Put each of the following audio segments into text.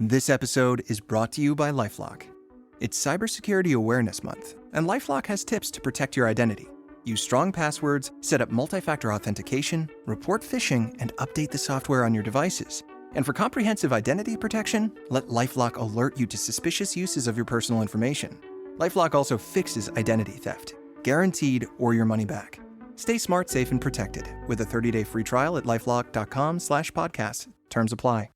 This episode is brought to you by LifeLock. It's Cybersecurity Awareness Month, and LifeLock has tips to protect your identity. Use strong passwords, set up multi-factor authentication, report phishing, and update the software on your devices. And for comprehensive identity protection, let LifeLock alert you to suspicious uses of your personal information. LifeLock also fixes identity theft, guaranteed or your money back. Stay smart, safe, and protected with a 30-day free trial at lifelock.com/podcast. Terms apply.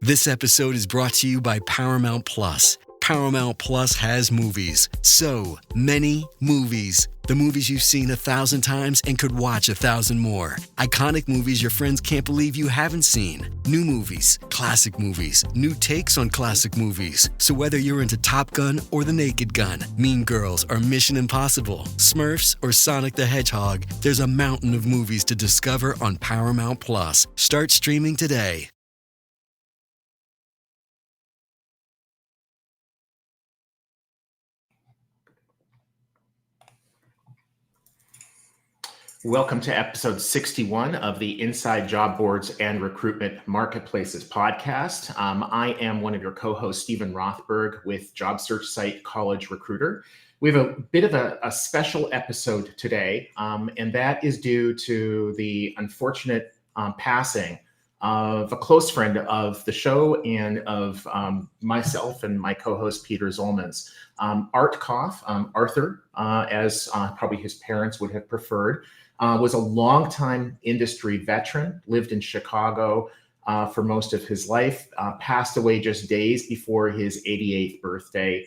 This episode is brought to you by Paramount Plus. Paramount Plus has movies. So many movies. The movies you've seen 1,000 times and could watch 1,000 more. Iconic movies your friends can't believe you haven't seen. New movies, classic movies, new takes on classic movies. So whether you're into Top Gun or The Naked Gun, Mean Girls or Mission Impossible, Smurfs or Sonic the Hedgehog, there's a mountain of movies to discover on Paramount Plus. Start streaming today. Welcome to episode 61 of the Inside Job Boards and Recruitment Marketplaces podcast. I am one of your co-hosts, Stephen Rothberg, with job search site College Recruiter. We have a bit of a special episode today, and that is due to the unfortunate passing of a close friend of the show and of myself and my co-host Peter Zollman's. Art Koff, Arthur, as probably his parents would have preferred, was a longtime industry veteran, lived in Chicago for most of his life, passed away just days before his 88th birthday.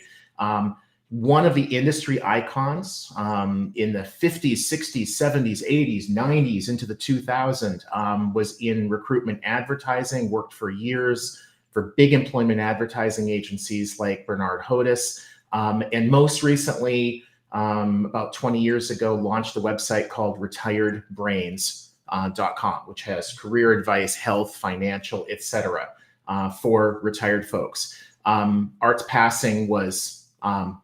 One of the industry icons in the 50s, 60s, 70s, 80s, 90s, into the 2000s, was in recruitment advertising, worked for years for big employment advertising agencies like Bernard Hodis, and most recently, about 20 years ago, launched a website called retiredbrains.com, which has career advice, health, financial, etc., for retired folks. Art's passing was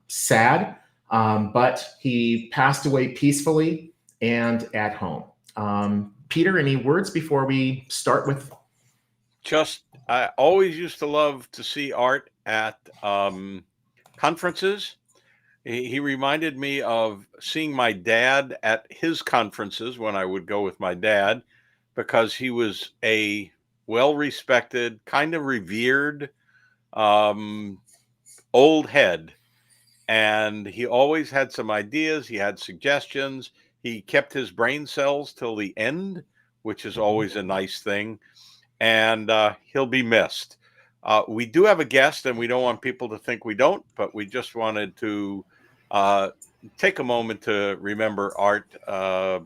sad, but he passed away peacefully and at home. Peter, any words before we start with? I always used to love to see Art at conferences. He reminded me of seeing my dad at his conferences when I would go with my dad, because he was a well-respected, kind of revered old head. And he always had some ideas. He had suggestions. He kept his brain cells till the end, which is always a nice thing. And he'll be missed. We do have a guest, and we don't want people to think we don't, but we just wanted to take a moment to remember Art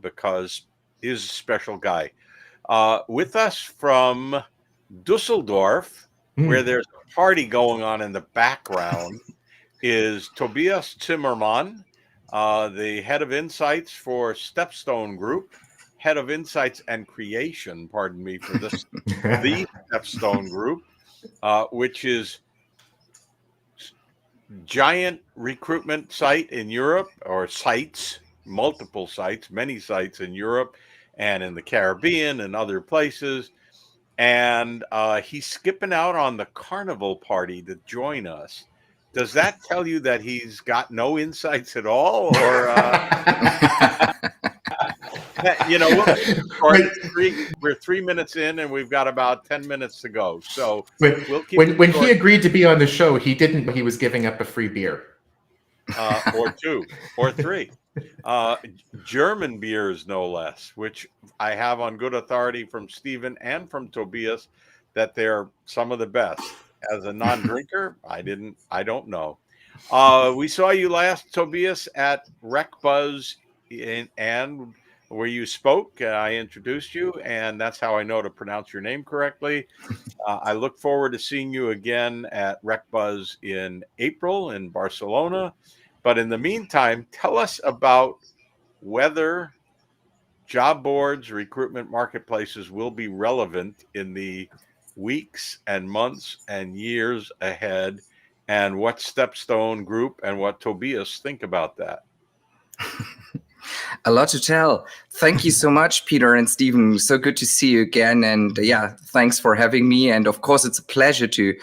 because he's a special guy. With us from Dusseldorf, where there's a party going on in the background, is Tobias Zimmermann, the head of insights for Stepstone Group, head of insights and creation, pardon me for this, the Stepstone Group, which is giant recruitment site in Europe, or sites, multiple sites, many sites in Europe and in the Caribbean and other places. And he's skipping out on the carnival party to join us. Does that tell you that he's got no insights at all? Or, we're 3 minutes in and we've got about 10 minutes to go. So we'll keep when he agreed to be on the show, he didn't, he was giving up a free beer. Or two or three. German beers, no less, which I have on good authority from Stephen and from Tobias that they're some of the best. As a non-drinker, I don't know. We saw you last, Tobias, at RecBuzz, and where you spoke. I introduced you, and that's how I know to pronounce your name correctly. I look forward to seeing you again at RecBuzz in April in Barcelona. But in the meantime, tell us about whether job boards, recruitment marketplaces will be relevant in the weeks and months and years ahead, and what Stepstone Group and what Tobias think about that. A lot to tell. Thank you so much, Peter and Stephen. So good to see you again. And thanks for having me. And of course, it's a pleasure to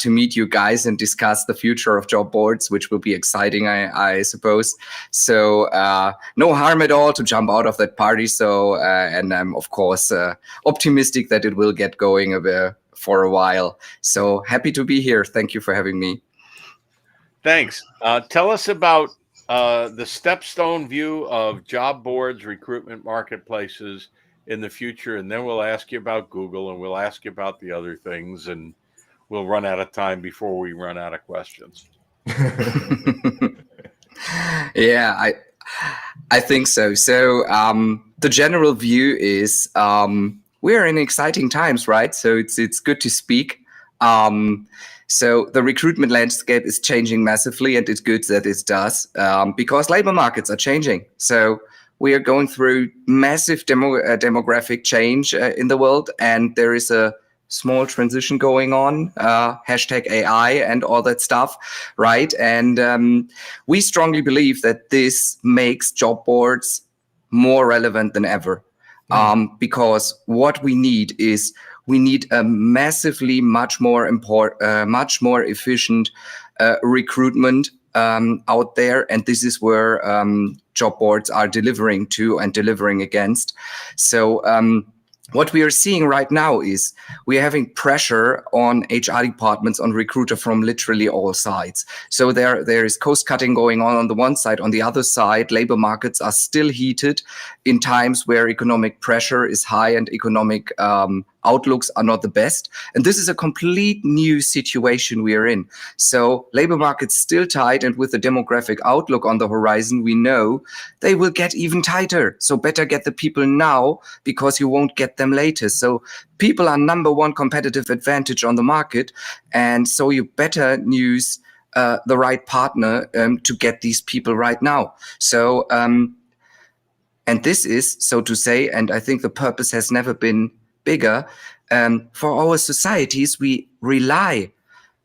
meet you guys and discuss the future of job boards, which will be exciting, I suppose. So no harm at all to jump out of that party. So and I'm of course optimistic that it will get going for a while. So happy to be here. Thank you for having me. Thanks. Tell us about the Stepstone view of job boards, recruitment marketplaces in the future, and then we'll ask you about Google, and we'll ask you about the other things, and we'll run out of time before we run out of questions. Yeah, I think so. So the general view is we're in exciting times, right? So it's good to speak. So the recruitment landscape is changing massively, and it's good that it does because labor markets are changing. So we are going through massive demographic change in the world, and there is a small transition going on, hashtag AI and all that stuff, right? And we strongly believe that this makes job boards more relevant than ever because what we need is we need a massively much more efficient recruitment out there, and this is where job boards are delivering to and delivering against. So what we are seeing right now is we are having pressure on HR departments, on recruiter from literally all sides. So there is cost cutting going on the one side. On the other side, labor markets are still heated in times where economic pressure is high and economic outlooks are not the best. And this is a complete new situation we are in. So labor markets still tight, and with the demographic outlook on the horizon, we know they will get even tighter. So better get the people now because you won't get them later. So people are number one competitive advantage on the market. And so you better use the right partner to get these people right now. So, and this is, so to say, and I think the purpose has never been bigger. For our societies, we rely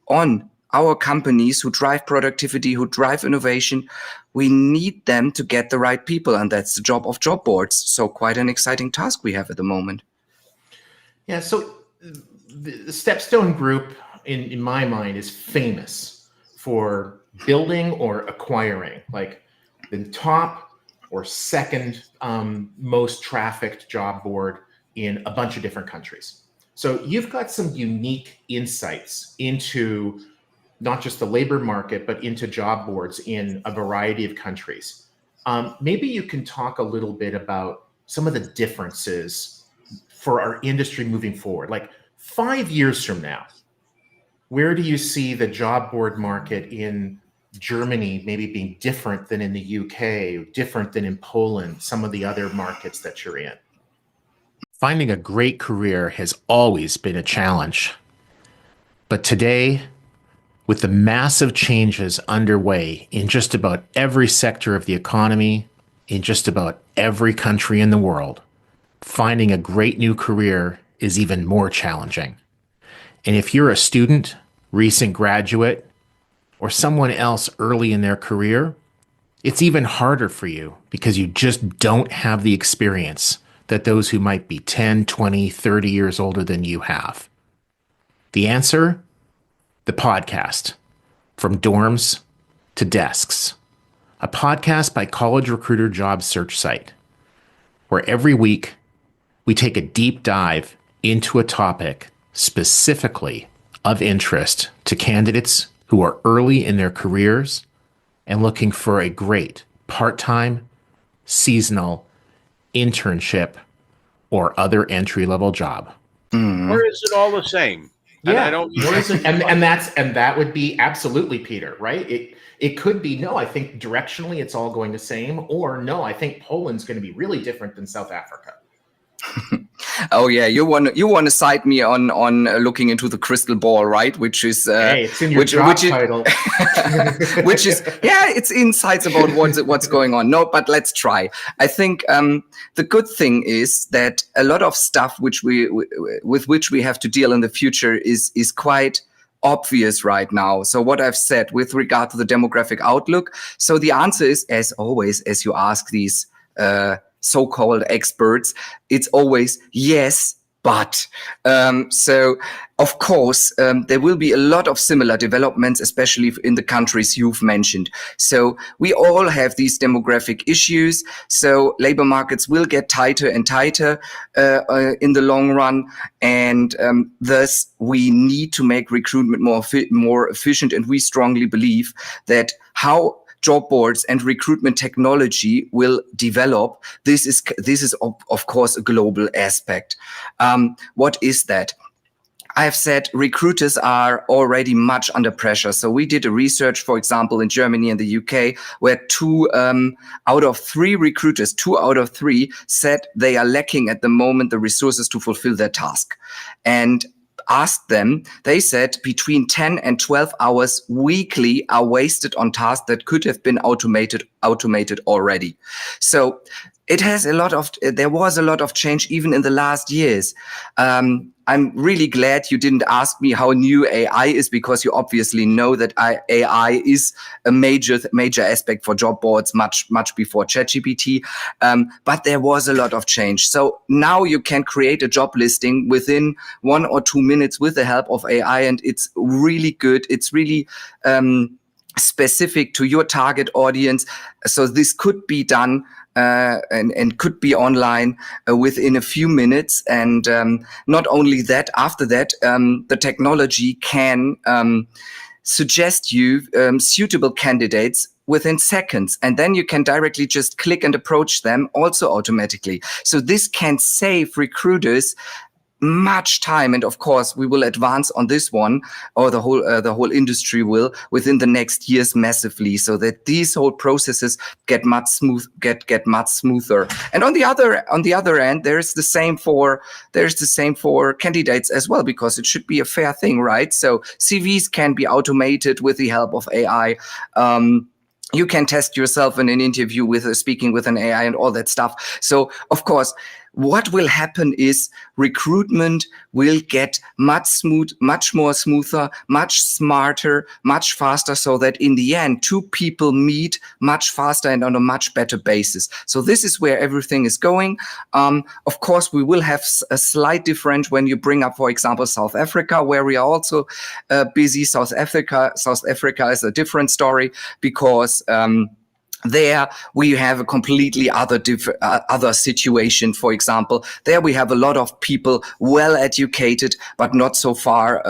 on our companies who drive productivity, who drive innovation. We need them to get the right people, and that's the job of job boards. So quite an exciting task we have at the moment. Yeah, so the Stepstone Group, in my mind, is famous for building or acquiring, like the top or second most trafficked job board in a bunch of different countries. So you've got some unique insights into not just the labor market, but into job boards in a variety of countries. Maybe you can talk a little bit about some of the differences for our industry moving forward. Like 5 years from now, where do you see the job board market in Germany maybe being different than in the UK, different than in Poland, some of the other markets that you're in? Finding a great career has always been a challenge. But today, with the massive changes underway in just about every sector of the economy, in just about every country in the world, finding a great new career is even more challenging. And if you're a student, recent graduate, or someone else early in their career, it's even harder for you because you just don't have the experience that those who might be 10, 20, 30 years older than you have. The answer? The podcast, From Dorms to Desks, a podcast by College Recruiter Job Search Site, where every week we take a deep dive into a topic specifically of interest to candidates who are early in their careers and looking for a great part-time, seasonal, internship, or other entry-level job. Or is it all the same? Yeah, and I don't and that would be absolutely, Peter, right? It could be, no, I think directionally it's all going the same, or no, I think Poland's going to be really different than South Africa. Oh yeah, you want to cite me on looking into the crystal ball, right? Which is hey, it's in your job title. Which is it's insights about what's going on. No, but let's try. I think the good thing is that a lot of stuff with which we have to deal in the future is quite obvious right now. So what I've said with regard to the demographic outlook. So the answer is, as always, as you ask these so-called experts, it's always yes, but. So, of course, there will be a lot of similar developments, especially in the countries you've mentioned. So we all have these demographic issues. So labor markets will get tighter and tighter in the long run. And thus, we need to make recruitment more efficient. And we strongly believe that how job boards and recruitment technology will develop. This is of course a global aspect. What is that? I have said recruiters are already much under pressure. So we did a research, for example, in Germany and the UK, where 2 out of 3 recruiters, 2 out of 3 said they are lacking at the moment the resources to fulfill their task. And asked them, they said between 10 and 12 hours weekly are wasted on tasks that could have been automated already. So it has there was a lot of change even in the last years. I'm really glad you didn't ask me how new AI is, because you obviously know that AI is a major aspect for job boards much before ChatGPT. But there was a lot of change. So now you can create a job listing within 1 or 2 minutes with the help of AI, and it's really good. It's really specific to your target audience. So this could be done and could be online within a few minutes. And not only that, after that, the technology can suggest you suitable candidates within seconds. And then you can directly just click and approach them also automatically. So this can save recruiters much time. And of course, we will advance on this one, or the whole industry will, within the next years massively, so that these whole processes get much smoother. And on the other end, there's the same for candidates as well, because it should be a fair thing, right? So CVs can be automated with the help of AI. You can test yourself in an interview with speaking with an AI and all that stuff. So of course, what will happen is recruitment will get much more smoother, much smarter, much faster, so that in the end, 2 people meet much faster and on a much better basis. So this is where everything is going. Of course, we will have a slight difference when you bring up, for example, South Africa, where we are also busy. South Africa is a different story, because there we have a completely other situation. For example, there we have a lot of people well educated, but not so far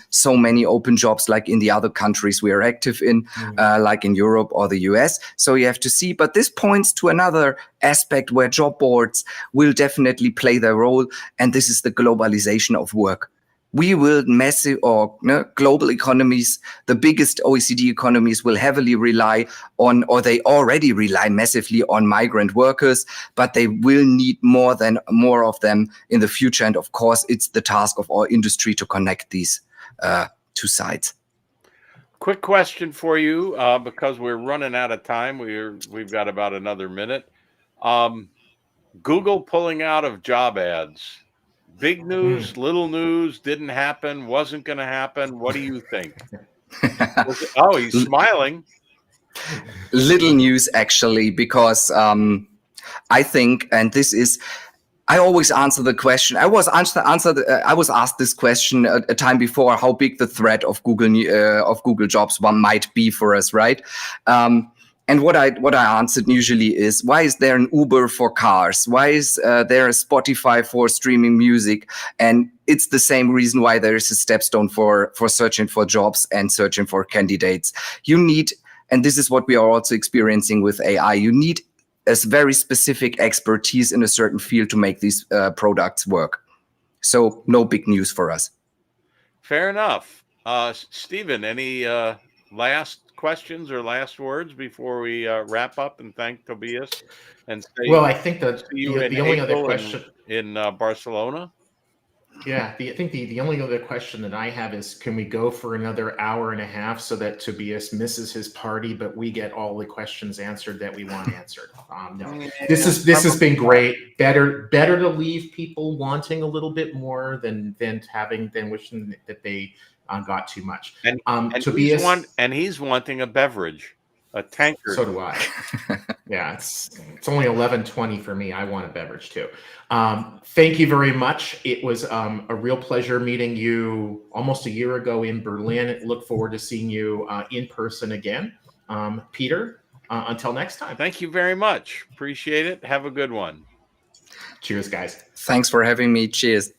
so many open jobs like in the other countries we are active in, like in Europe or the US. So you have to see. But this points to another aspect where job boards will definitely play their role, and this is the globalization of work. We will global economies, the biggest OECD economies, will heavily rely on, or they already rely massively on, migrant workers, but they will need more of them in the future. And of course, it's the task of our industry to connect these 2 sides. Quick question for you, because we're running out of time. We've got about another minute. Google pulling out of job ads. Big news, little news, didn't happen, wasn't going to happen. What do you think? Oh, he's smiling. Little news, actually, because I think, and this is, I always answer the question. I was asked this question a time before, how big the threat of Google Jobs one might be for us, right? And what I answered usually is, why is there an Uber for cars? Why is there a Spotify for streaming music? And it's the same reason why there is a Stepstone for searching for jobs and searching for candidates. You need, and this is what we are also experiencing with AI, you need a very specific expertise in a certain field to make these products work. So no big news for us. Fair enough. Stephen, any last questions or last words before we wrap up and thank Tobias and say, well, I think that see you the only other question in Barcelona? Yeah, I think the only other question that I have is, can we go for another hour and a half so that Tobias misses his party, but we get all the questions answered that we want answered? No, this has been great. Better to leave people wanting a little bit more than wishing that they got too much. And Tobias, he's wanting a beverage, a tankard. so do I. Yeah, it's only 11:20 for me. I want a beverage too. Thank you very much. It was a real pleasure meeting you almost a year ago in Berlin. Look forward to seeing you in person again. Peter, until next time. Thank you very much. Appreciate it. Have a good one. Cheers, guys. Thanks for having me. Cheers.